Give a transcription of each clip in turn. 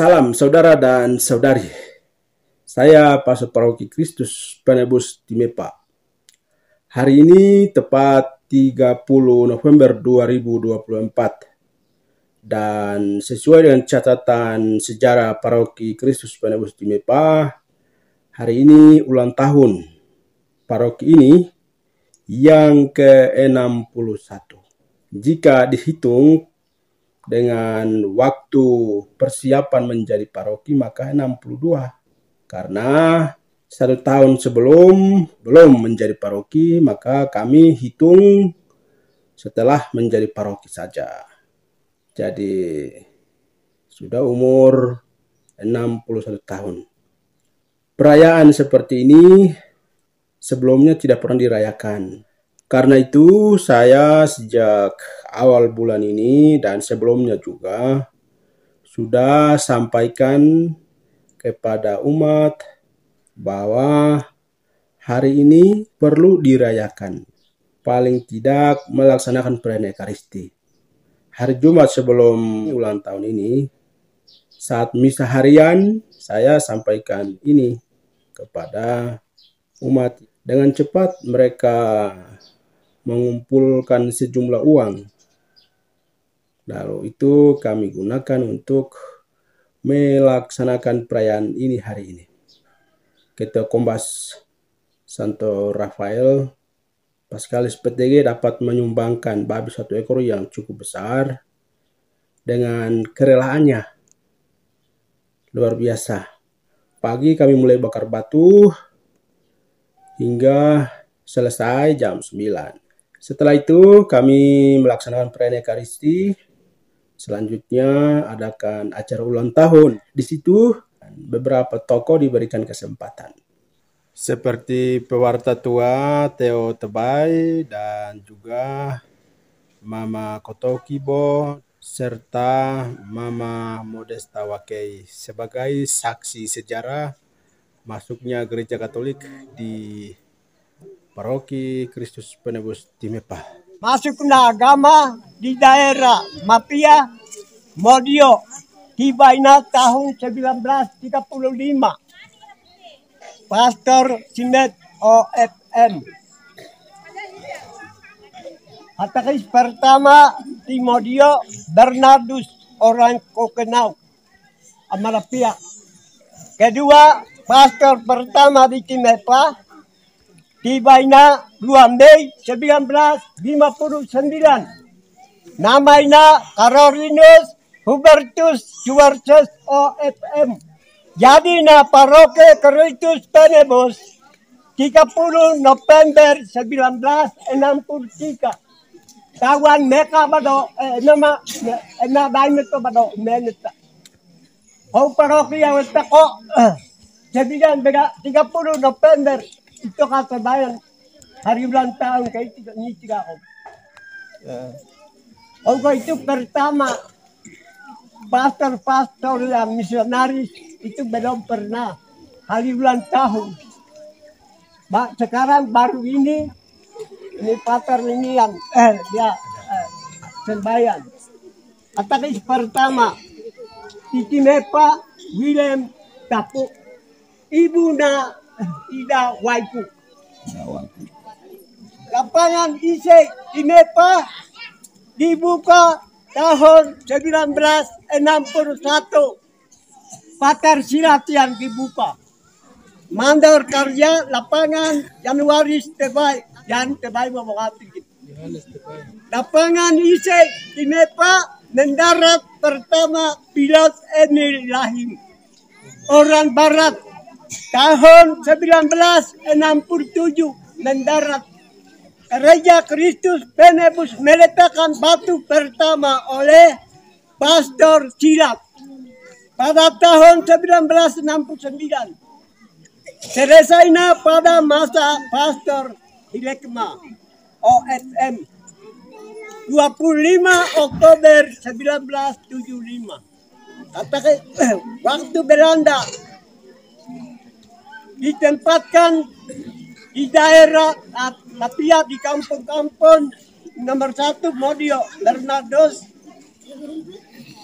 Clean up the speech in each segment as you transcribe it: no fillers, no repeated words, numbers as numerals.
Salam saudara dan saudari. Saya Pastor Paroki Kristus Penebus Timepa. Hari ini tepat 30 November 2024. Dan sesuai dengan catatan sejarah Paroki Kristus Penebus Timepa, hari ini ulang tahun paroki ini yang ke-61. Jika dihitung dengan waktu persiapan menjadi paroki maka 62. Karena 1 tahun sebelum belum menjadi paroki, maka kami hitung setelah menjadi paroki saja. Jadi sudah umur 61 tahun. Perayaan seperti ini sebelumnya tidak pernah dirayakan. Karena itu saya sejak awal bulan ini dan sebelumnya juga sudah sampaikan kepada umat bahwa hari ini perlu dirayakan. Paling tidak melaksanakan perayaan Ekaristi. Hari Jumat sebelum ulang tahun ini, saat misa harian, saya sampaikan ini kepada umat. Dengan cepat mereka mengumpulkan sejumlah uang. Lalu itu kami gunakan untuk melaksanakan perayaan ini hari ini. Ketua Kombas Santo Rafael Paskalis PTG dapat menyumbangkan babi 1 ekor yang cukup besar dengan kerelaannya. Luar biasa. Pagi kami mulai bakar batu hingga selesai jam 9. Setelah itu kami melaksanakan perayaan Ekaristi. Selanjutnya adakan acara ulang tahun. Di situ beberapa tokoh diberikan kesempatan. Seperti pewarta tua Theo Tebai dan juga Mama Kotokibo serta Mama Modesta Wakei sebagai saksi sejarah masuknya gereja Katolik di Paroki Kristus Penebus Timepa. Masuk na agama di daerah Mapia, Modio, tibanya tahun 1935. Pastor Sinet OFM. Katekis pertama di Modio, Bernardus orang Kokenau, Amalapia. Kedua, pastor pertama di Timepa, tibanya 2 Mei 1959. Namanya Carolinus Hubertus Georges OFM. Jadi na Paroki Kristus Penebus 30 November 1963. Tawan meka bado nama baimit to bado meneta. O paroki yang tako 30 November itu kasabayan hari ulang tahun kayak itu ni tiga om. Itu pertama pastor yang misionaris itu belum pernah hari ulang tahun. Sekarang baru ini pastor ini yang dia sembahyang. Katekis pertama di Timepa William Tapu, ibu na Ida Waipu. Lapangan ISE Timepa dibuka tahun 1961. Patar silat yang dibuka. Mandor kerja lapangan Januari Tebai. Yang Tebai memangati. Lapangan ISE Timepa mendarat pertama pilot Emil Lahim. Orang Barat. Tahun 1967 mendarat. Gereja Kristus Penebus meletakkan batu pertama oleh Pastor Silat pada tahun 1969. Selesainya pada masa Pastor Hilekma OFM 25 Oktober 1975. Katakan waktu Belanda ditempatkan di daerah Mapia di kampung-kampung nomor 1 Modio, Bernardus,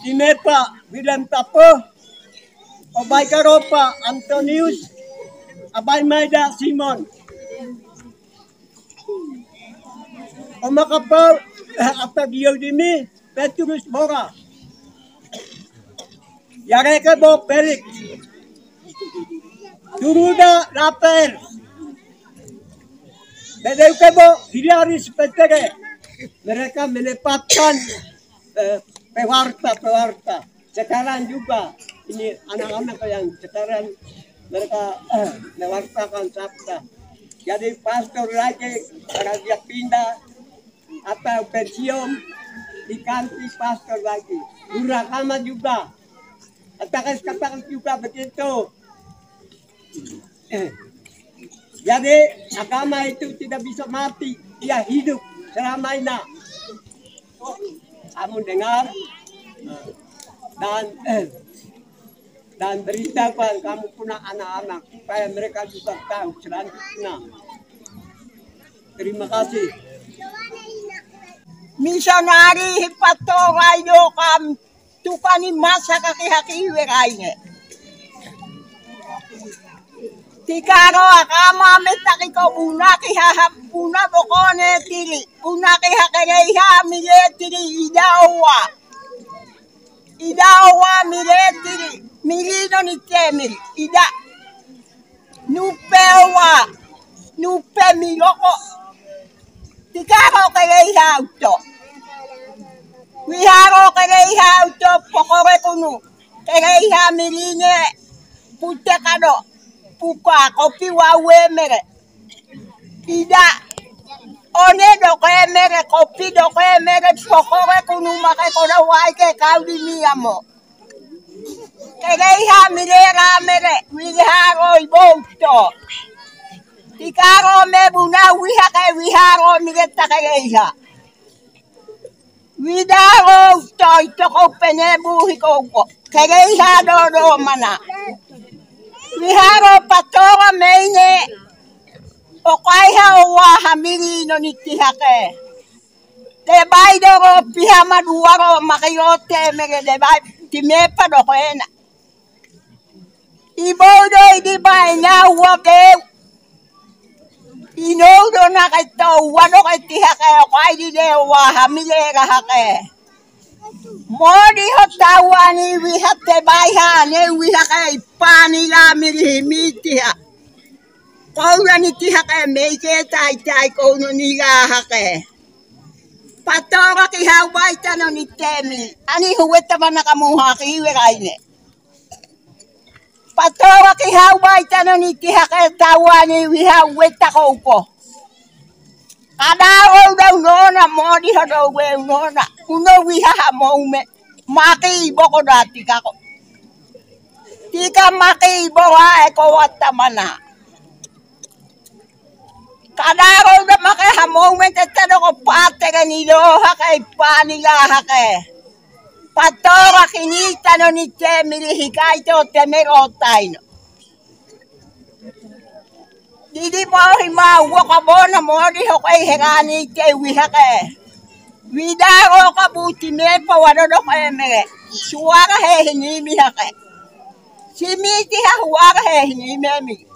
Timepa, William Tapo, Abay Karopa, Antonius, Abay Maida, Simon. O Makapal, Apagiyodimi, Petrus Bora. Yarekebo, Felix. Turuda, Rafael. Bedekebo, Hilaris Petere. Mereka menempatkan pewarta. Sekarang juga ini anak-anak yang sekarang mereka mewartakan sabda. Jadi pastor lagi karena dia pindah atau pensiun diganti pastor lagi. Durakama juga. Katakan juga begitu. Jadi agama itu tidak bisa mati, dia hidup selama ini. Kamu dengar dan beritakan kamu punya anak-anak supaya mereka juga tahu selanjutnya. Terima kasih. Misionari hipato rayo kam tukani masa kaki-kaki weraine. Tikaro akama metaki ko unaki una bokone tiri unaki hakereha mile tiri idawa mile tiri milino ni temiri ida nupe miloko tikaro kereha auto wiharo kereha auto pokore kunu kereha miline pute kado puka kopi wawe mere ida one doko mere kopi doko mere pokore kunu make kona waike kaudi miamo kereiha mirera mere wiharo iboto tikaro mebuna wiharo mireta kereiha widaro to penebu hikoko kereiha do mana Wiharo patora meine okaiha wa hamiri no nitihake. Debai doro pihama duaro makiyote mege debai timepa dokoena. Ibodo idibai na wake. Inodo nakaito wano kaitihake okai de wa hamire rahake. Modi hotawani wihate baiha ne wihake pani la mirihimitia. Kaura nitihake meike tai kono niga hake. Patora ki hawaita no nitemi. Ani huweta manaka muhaki weraine. Patora ki hawaita no nitihake tawani wihaweta kouko. Kadaro daw nona modi hodo we nona kuno wiha maume maki boko dati kako tika maki boa eko watamana kadaro da maki hamaume tetado ko patega ni do hakai pani la hake patora kinita no ni temiri hikai to temero taino Didi ma wakabona modi hokai herani te wihake. Widaro kabuti mepa wadado keme. Suara he ni mihake. Simiti ha suara he ni memi.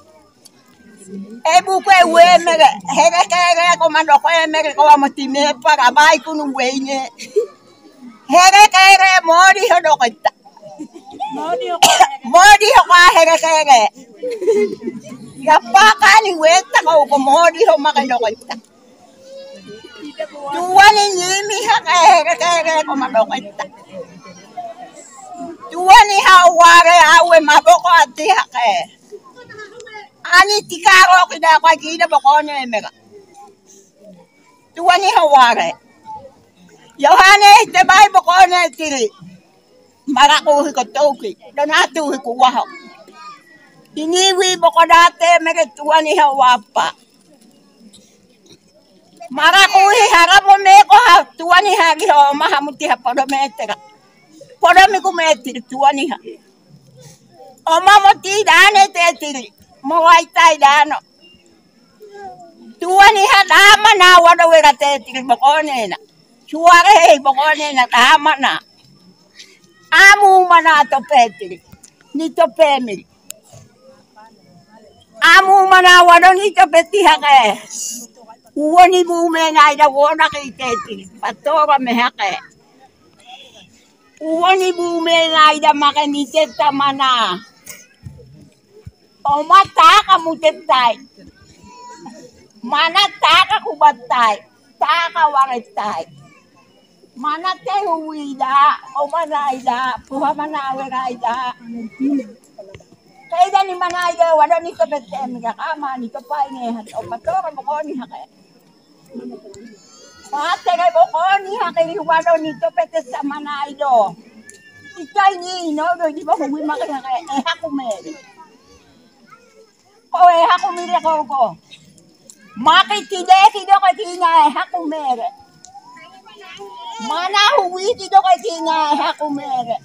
Ebu kwe wemere here komando keme ko amati mepa rabai kunu weine. Here modi hodokita. Modi hoka here. Yapakani weta ko modi ho makadokita. Tuwani nyimi haka ko madokita. Tuwani haware awe maboko ati haka. Ani tikaro kida kwa kida bokone mega. Tuwani haware. Yohane te bai bokone tiri. Marako ko toki. Donatu ko waho. Iniwi bokodate mege tuani hawapa. Marakuhi haramo meko ha tuani hagi ho mahamuti ha podometera. Podomiku metiri tuani ha. Omamoti dane tetiri. Mawaitai dano. Tuani ha dama na wada wera tetiri bokone na. Suare bokone na dama na. Amu mana to petiri. nito family. Amu manawado nito petihake. Uwani bume na ida wona kiteti. Patora mehake. Uwani bume na ida makanite tamana. Oma taka mutetai. Mana taka kubatai. Taka waretai. Mana te huida. Oma naida. Puha manawe naida. Kaya ni manaya wala ni ka betem ga kama ni ka pa ni hat o patora mo ko ni hake. Pate ga mo ko ni hake wala ni to pete sa manayo. Ikay ni no do di ba ko wi maka hake e hakumere. O e hakumere ko. Makitide kido ka tinga e hakumere. Mana huwi kido ka tinga e hakumere.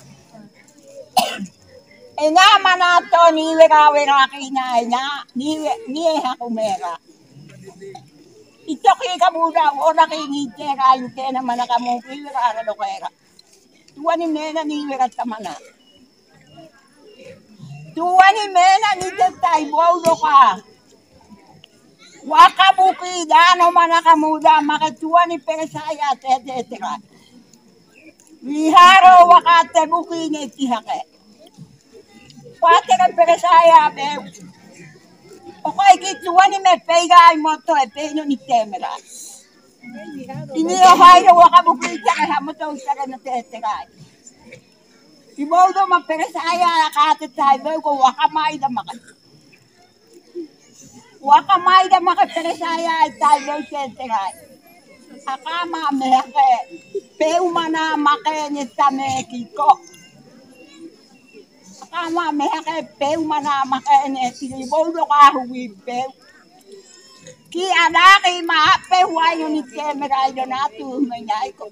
Ena manato ni wera kina ena ni hakumera. Ito kaya kamuda ora kay ni tera yute na manaka mo wera do kaya. Tuwani mena ni wera tamana. Tuwani mena ni tetay bodo ka. Waka buki dano manaka muda makatuwani pesaya tetera. Wiharo wakate buki ni tihake. Pate ka peresaya be. Okay kituan ni me pega ay moto e peño ni temera. Ini ohay na wakabukita kaya mo to sa na tetera. Ibodo ma peresaya akate tayo ko wakamay da maka. Wakamay da maka peresaya tayo tetera. Akama meke peu mana make ni tame kiko. Kama mehake peu mana makene tili bodo ka huwi peu. Ki adaki ma peu ayo ni temera ayo natu menyai ko.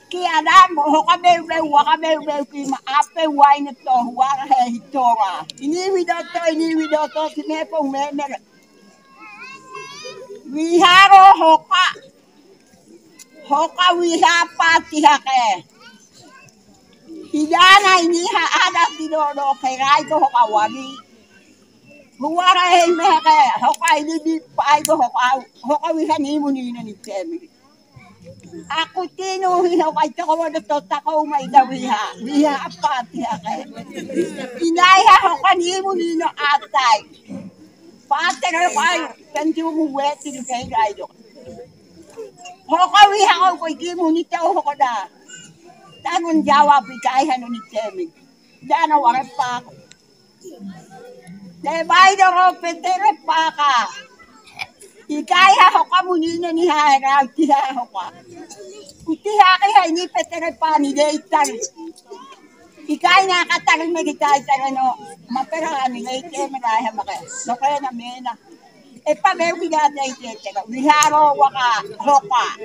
Ki adam hoka peu waka peu ki ma ape wai na to waka he hitora. Ini widoto sinepo memere. Wiharo hoka wihapa tihake. Hidana ini ada tidodo kerai ko hokawani. Huwara he meke hoka ini di pai ko hoka wihani muni na ni temi. Aku tino hi hoka ito ko wada tota ko may dawiha. Wiha apati hake. Inay ha hoka ni muni no atay. Pate ka kayo. Kanti mo weti ni kay gayo. Hoka wiha ko iki muni tao hoka da. Tangon jawab ikay hano ni Temi. Dana wala pa ako. Debay do ro petere pa ka. Ikay ha ho ka munina ni hara tiha ho ka. Utiha kay ha ni petere pa ni deitan. Ikay na katang me kitay no mapera ni leite me ha maka. No kaya na mena. E pa me wiga deite ka. Wiharo waka ho ka.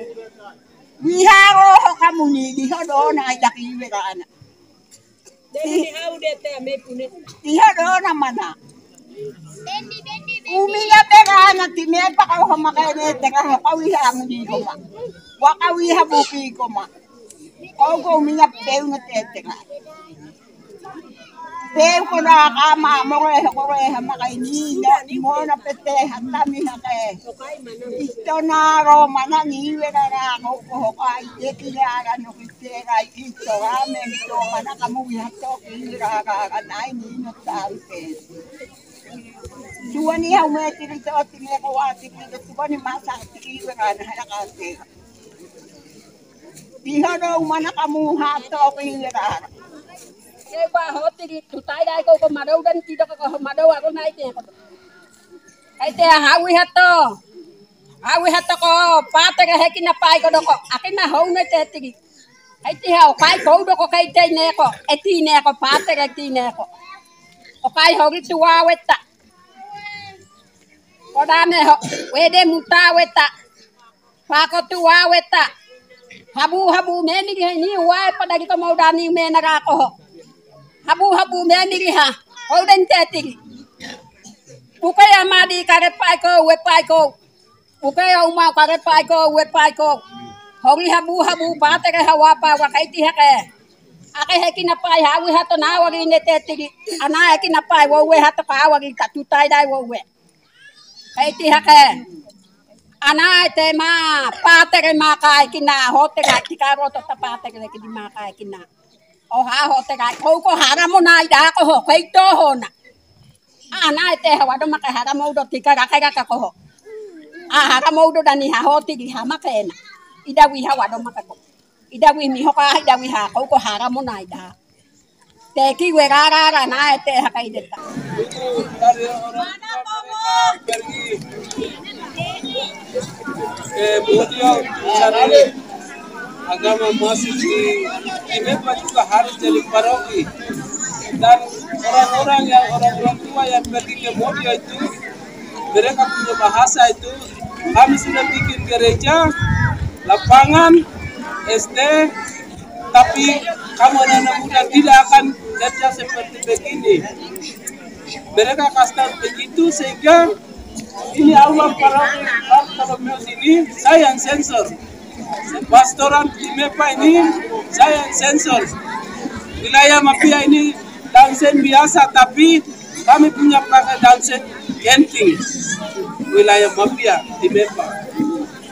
Wiharo hoka muni di hodo na idaki wera ana. Deni haude te me pune. Di hodo na mana. Umiya pera na time pa ka ho makene te ka hoka wiha muni ko ma. Waka wiha buki ko ma. Ko umiya peu na te ka. Peu ko na kama mo ko makaini na mo na pete hatami na ke. Ito na ro mana ni wera na ko ka iti na no kitera ito amen to mana kamu ya to kira ka nai ni no tante. Suwani ha me tiri to tiri ko ati ni suwani masa tiri wera na halakante. Diha do mana kamu ha to kira. Qua hoti tu tai dai ko ma đâu dan ti do ko ma đâu ko nai te ko ai te ha wi hato ko pa te ga hekina pai ko do ko akina ho na te ti ai ti ha kai ko do ko kai te ne ko e ti ne ko pa te ga ti ne ko o kai ho ri tu wa weta ko da ne ho we de muta weta pa ko tu wa weta habu me ni wa pa da ko mau dani me na ga ko habu me ni ha o den te ti bukai amadi kare pai ko we pai ko bukai uma kare pai ko we pai ko hori habu pa te hawa pa wa kai ti ha ke Ake kinapai hawi hato na wagi neteti ana kinapai wowe hato ka wagi katutai dai wowe. Kaiti hake. Ana te ma patere ma kai kina hote ga tikaro to patere ke di ma kai kina. O ha hote ga ko haramo na ida ko ho kaito hona. Ana te hawa do maka haramo do tikara kai ka ko. Haramo do dani ha hoti di ha makena. Ida wi hawa do maka ko. Ida wi mi hoka ida wi ha ko haramo na ida. Te ki we rara na te ha kai deta. Beliau cari agama masuk di Imepa juga harus jadi paroki dan orang-orang tua yang pergi ke Modio itu mereka punya bahasa itu kami sudah bikin gereja, lapangan, SD, tapi kamu anak muda tidak akan kerja seperti begini. Mereka kasih begitu sehingga ini awal paroki Bartolomeus ini saya yang sensor. Pastoran Imepa ini saya yang sensor. Wilayah Mapia ini dansen biasa tapi kami punya pakai dansen genting. Wilayah Mapia Imepa.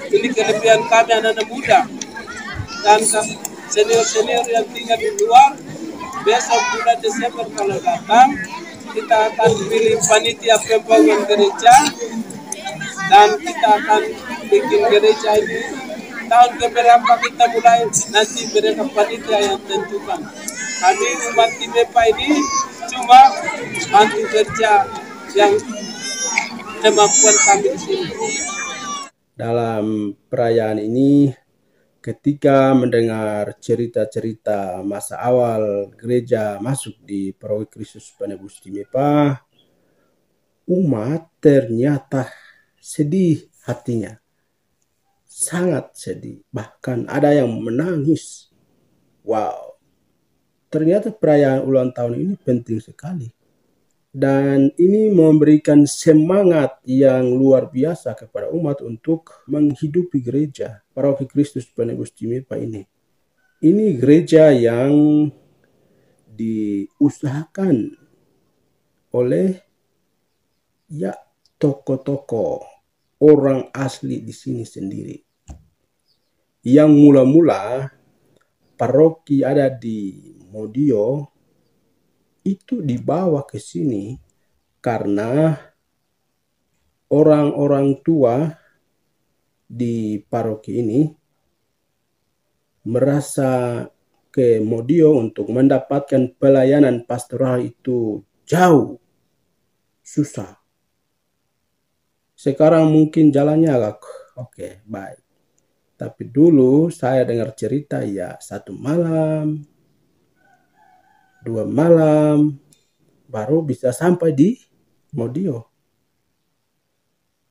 Ini kelebihan kami anak-anak muda dan senior-senior yang tinggal di luar. Besok bulan Desember kalau datang kita akan pilih panitia pembangunan gereja dan kita akan bikin gereja ini tahun keberapa kita mulai nanti mereka panitia yang tentukan. Kami umat Imepa ini cuma bantu kerja yang kemampuan kami di sini. Dalam perayaan ini, ketika mendengar cerita-cerita masa awal gereja masuk di Paroki Kristus Penebus Imepa, umat ternyata sedih hatinya. Sangat sedih. Bahkan ada yang menangis. Wow. Ternyata perayaan ulang tahun ini penting sekali. Dan ini memberikan semangat yang luar biasa kepada umat untuk menghidupi gereja Paroki Kristus Penebus Imepa ini. Ini gereja yang diusahakan oleh tokoh-tokoh orang asli di sini sendiri. Yang mula-mula paroki ada di Modio itu dibawa ke sini karena orang-orang tua di paroki ini merasa ke Modio untuk mendapatkan pelayanan pastoral itu jauh, susah. Sekarang mungkin jalannya agak oke, baik. Tapi dulu saya dengar cerita ya 1 malam, 2 malam, baru bisa sampai di Modio.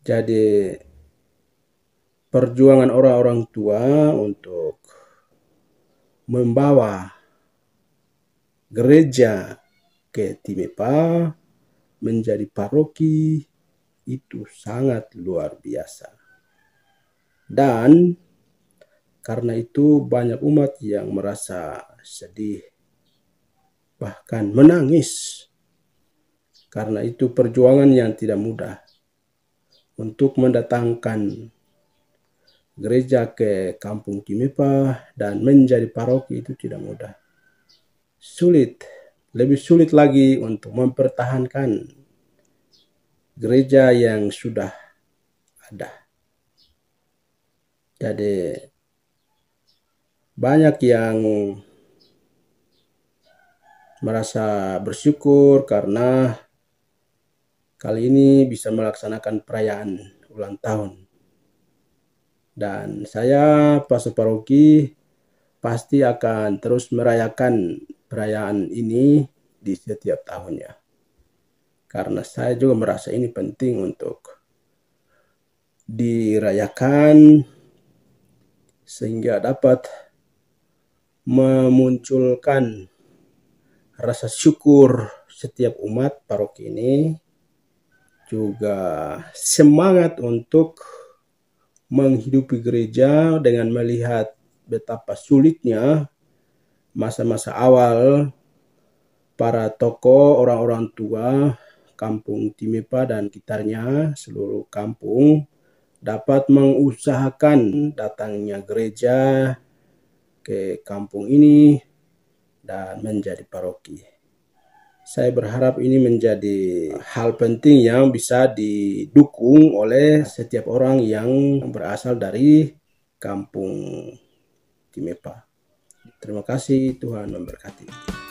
Jadi perjuangan orang-orang tua untuk membawa gereja ke Imepa menjadi paroki itu sangat luar biasa. Dan karena itu banyak umat yang merasa sedih, bahkan menangis. Karena itu perjuangan yang tidak mudah untuk mendatangkan gereja ke kampung Imepa dan menjadi paroki itu tidak mudah. Sulit, lebih sulit lagi untuk mempertahankan gereja yang sudah ada. Jadi banyak yang merasa bersyukur karena kali ini bisa melaksanakan perayaan ulang tahun. Dan saya pastor paroki pasti akan terus merayakan perayaan ini di setiap tahunnya. Karena saya juga merasa ini penting untuk dirayakan sehingga dapat memunculkan rasa syukur setiap umat paroki ini, juga semangat untuk menghidupi gereja dengan melihat betapa sulitnya masa-masa awal para tokoh, orang-orang tua kampung Timepa dan sekitarnya, seluruh kampung dapat mengusahakan datangnya gereja ke kampung ini dan menjadi paroki. Saya berharap ini menjadi hal penting yang bisa didukung oleh setiap orang yang berasal dari kampung Timepa. Terima kasih, Tuhan memberkati.